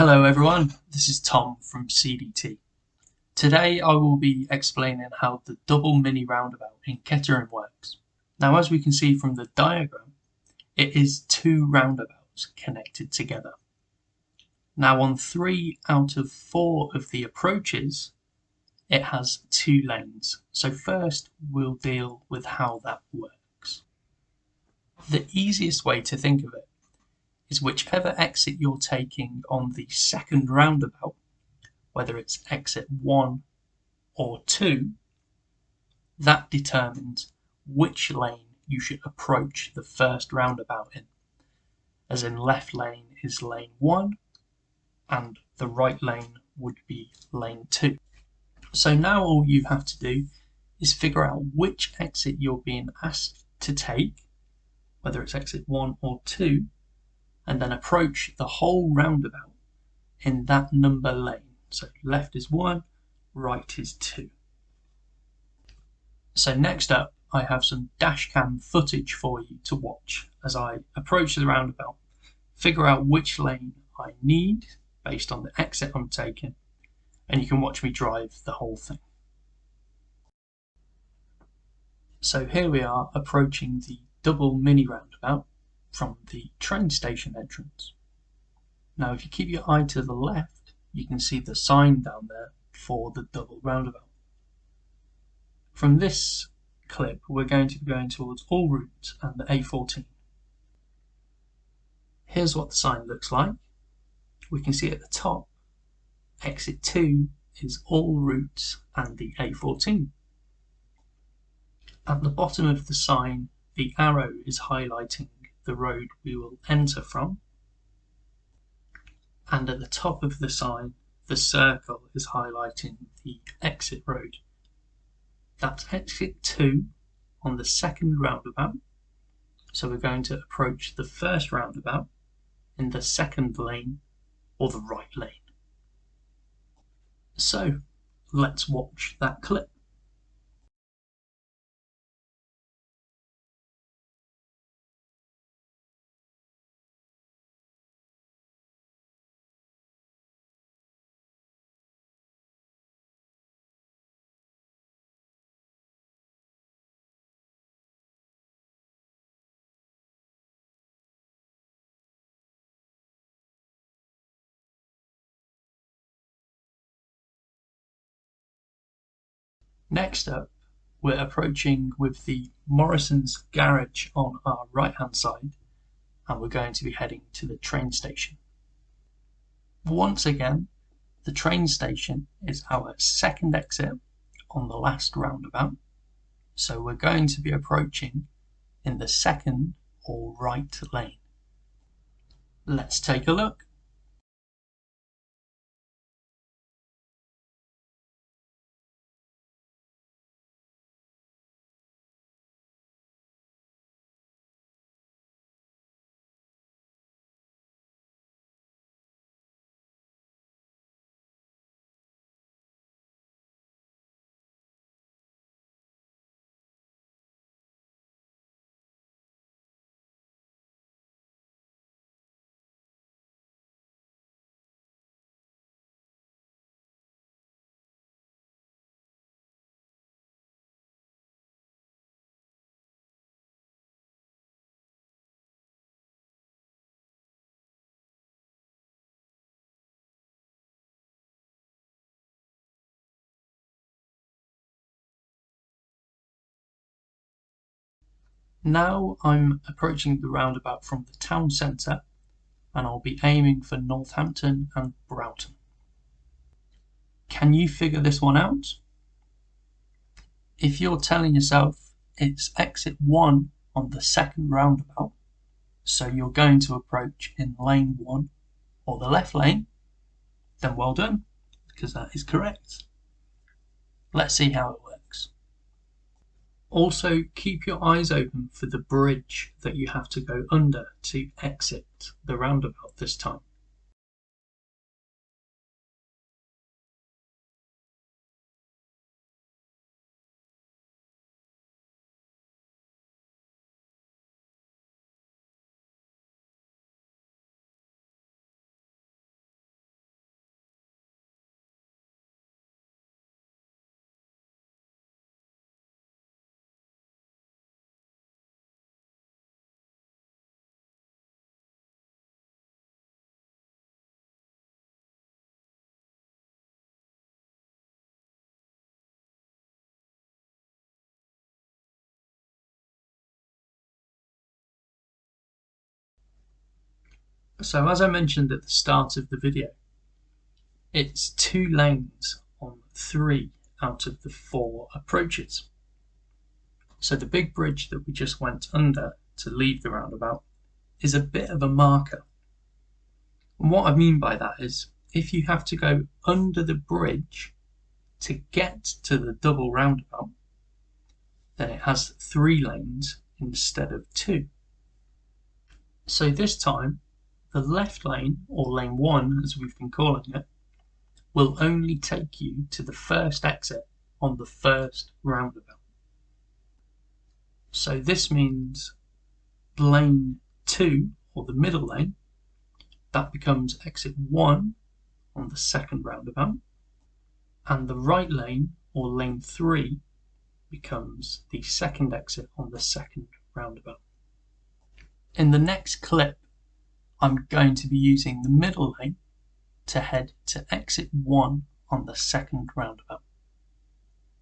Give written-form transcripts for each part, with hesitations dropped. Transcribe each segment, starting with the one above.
Hello everyone, this is Tom from CDT. Today I will be explaining how the double mini roundabout in Kettering works. Now, as we can see from the diagram, it is two roundabouts connected together. Now, on 3 out of 4 of the approaches, it has 2 lanes. So first we'll deal with how that works. The easiest way to think of it is whichever exit you're taking on the second roundabout, whether it's exit 1 or 2, that determines which lane you should approach the first roundabout in. As in, left lane is lane 1 and the right lane would be lane 2. So now all you have to do is figure out which exit you're being asked to take, whether it's exit 1 or 2, and then approach the whole roundabout in that number lane. So left is 1, right is 2. So next up, I have some dashcam footage for you to watch as I approach the roundabout, figure out which lane I need based on the exit I'm taking, and you can watch me drive the whole thing. So here we are approaching the double mini roundabout from the train station entrance. Now if you keep your eye to the left, you can see the sign down there for the double roundabout. From this clip, we're going to be going towards all routes and the A14. Here's what the sign looks like. We can see at the top, exit 2 is all routes and the A14. At the bottom of the sign, the arrow is highlighting the road we will enter from, and at the top of the sign, the circle is highlighting the exit road. That's exit 2 on the second roundabout, so we're going to approach the first roundabout in the second lane or the right lane. So let's watch that clip. Next up, we're approaching with the Morrison's garage on our right hand side, and we're going to be heading to the train station. Once again, the train station is our second exit on the last roundabout, so we're going to be approaching in the second or right lane. Let's take a look. Now I'm approaching the roundabout from the town centre, and I'll be aiming for Northampton and Broughton. Can you figure this one out? If you're telling yourself it's exit 1 on the second roundabout, so you're going to approach in lane 1 or the left lane, then well done, because that is correct. Let's see how it works. Also, keep your eyes open for the bridge that you have to go under to exit the roundabout this time. So as I mentioned at the start of the video, it's 2 lanes on 3 out of the 4 approaches. So the big bridge that we just went under to leave the roundabout is a bit of a marker. And what I mean by that is, if you have to go under the bridge to get to the double roundabout, then it has 3 lanes instead of 2. So this time, the left lane, or lane 1 as we've been calling it, will only take you to the first exit on the first roundabout. So this means lane 2, or the middle lane, that becomes exit 1 on the second roundabout, and the right lane, or lane 3, becomes the second exit on the second roundabout. In the next clip, I'm going to be using the middle lane to head to exit 1 on the second roundabout.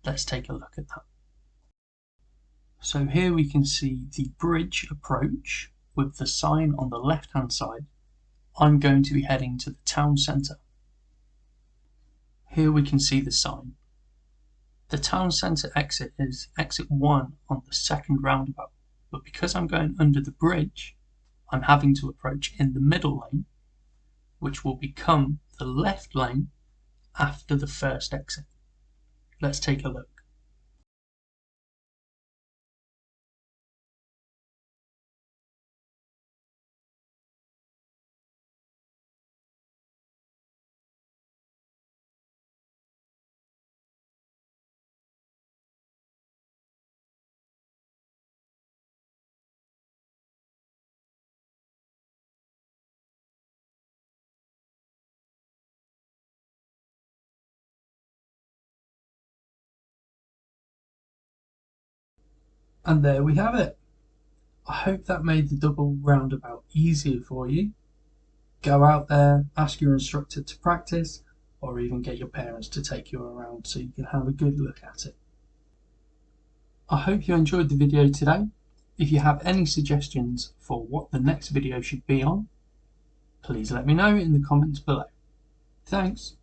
Let's take a look at that. So here we can see the bridge approach with the sign on the left hand side. I'm going to be heading to the town centre. Here we can see the sign. The town centre exit is exit 1 on the second roundabout, but because I'm going under the bridge, I'm having to approach in the middle lane, which will become the left lane after the first exit. Let's take a look. And there we have it. I hope that made the double roundabout easier for you. Go out there, ask your instructor to practice, or even get your parents to take you around so you can have a good look at it. I hope you enjoyed the video today. If you have any suggestions for what the next video should be on, please let me know in the comments below. Thanks.